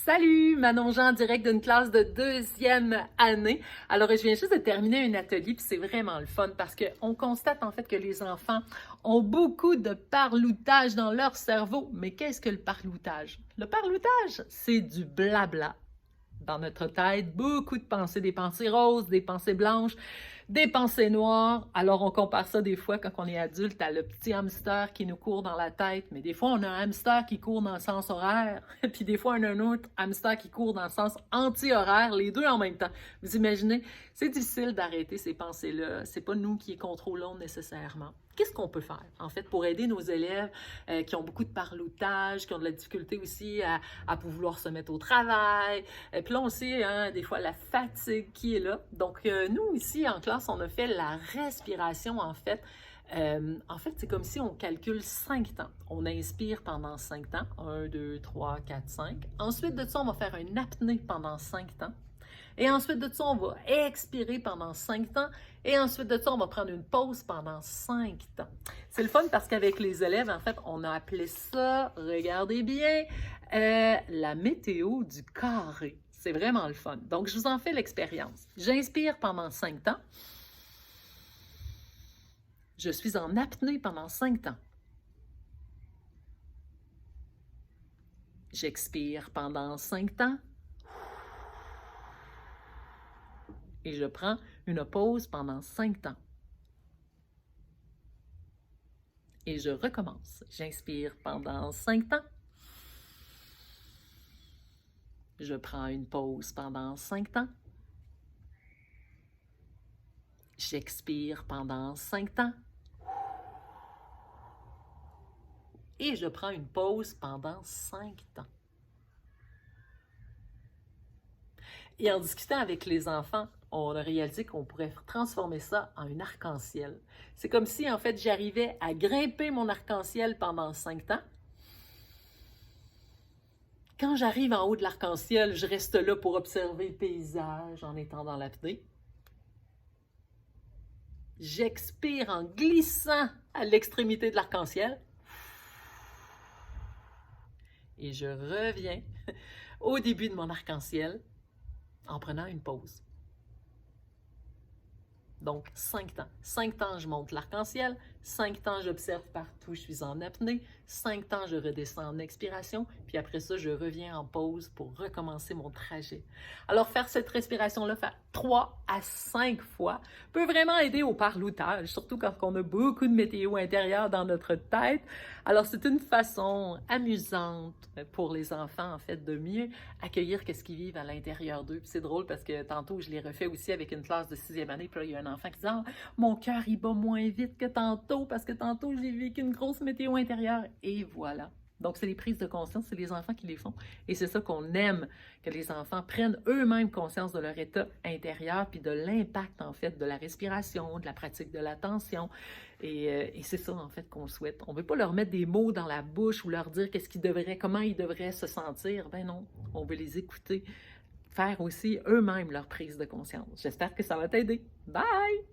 Salut, Manon Jean en direct d'une classe de deuxième année. Alors, je viens juste de terminer un atelier, puis c'est vraiment le fun parce qu'on constate en fait que les enfants ont beaucoup de parloutage dans leur cerveau. Mais qu'est-ce que le parloutage? Le parloutage, c'est du blabla. Dans notre tête, beaucoup de pensées, des pensées roses, des pensées blanches, des pensées noires. Alors, on compare ça des fois quand on est adulte à le petit hamster qui nous court dans la tête. Mais des fois, on a un hamster qui court dans le sens horaire, puis des fois, on a un autre hamster qui court dans le sens anti-horaire, les deux en même temps. Vous imaginez, c'est difficile d'arrêter ces pensées-là. C'est pas nous qui les contrôlons nécessairement. Qu'est-ce qu'on peut faire, en fait, pour aider nos élèves qui ont beaucoup de parloutage, qui ont de la difficulté aussi à vouloir se mettre au travail? Et puis là, on sait, hein, des fois, la fatigue qui est là. Donc, nous, ici, en classe, on a fait la respiration, en fait. C'est comme si on calcule 5 temps. On inspire pendant 5 temps. 1, 2, 3, 4, 5. Ensuite de ça, on va faire une apnée pendant 5 temps. Et ensuite de ça, on va expirer pendant 5 temps. Et ensuite de ça, on va prendre une pause pendant 5 temps. C'est le fun parce qu'avec les élèves, en fait, on a appelé ça, regardez bien, la météo du carré. C'est vraiment le fun. Donc, je vous en fais l'expérience. J'inspire pendant 5 temps. Je suis en apnée pendant 5 temps. J'expire pendant 5 temps. Et je prends une pause pendant 5 temps. Et je recommence. J'inspire pendant 5 temps. Je prends une pause pendant 5 temps. J'expire pendant 5 temps. Et je prends une pause pendant 5 temps. Et en discutant avec les enfants, on a réalisé qu'on pourrait transformer ça en un arc-en-ciel. C'est comme si, en fait, j'arrivais à grimper mon arc-en-ciel pendant 5 temps. Quand j'arrive en haut de l'arc-en-ciel, je reste là pour observer le paysage en étant dans l'apnée. J'expire en glissant à l'extrémité de l'arc-en-ciel. Et je reviens au début de mon arc-en-ciel en prenant une pause. Donc, 5 temps. 5 temps, je monte l'arc-en-ciel. 5 temps, j'observe partout, je suis en apnée. 5 temps, je redescends en expiration. Puis après ça, je reviens en pause pour recommencer mon trajet. Alors, faire cette respiration-là, faire 3 à 5 fois, peut vraiment aider au parloutage, surtout quand on a beaucoup de météo intérieure dans notre tête. Alors, c'est une façon amusante pour les enfants, en fait, de mieux accueillir ce qu'ils vivent à l'intérieur d'eux. Puis c'est drôle parce que tantôt, je l'ai refait aussi avec une classe de 6e année. Puis là, il y a un enfant qui dit « Ah, mon cœur, il bat moins vite que tantôt parce que tantôt, j'ai vécu une grosse météo intérieure. » Et voilà. Donc, c'est les prises de conscience, c'est les enfants qui les font. Et c'est ça qu'on aime, que les enfants prennent eux-mêmes conscience de leur état intérieur puis de l'impact, en fait, de la respiration, de la pratique de l'attention. Et c'est ça, en fait, qu'on souhaite. On ne veut pas leur mettre des mots dans la bouche ou leur dire qu'est-ce qu'ils devraient, comment ils devraient se sentir. Ben non, on veut les écouter, faire aussi eux-mêmes leur prise de conscience. J'espère que ça va t'aider. Bye!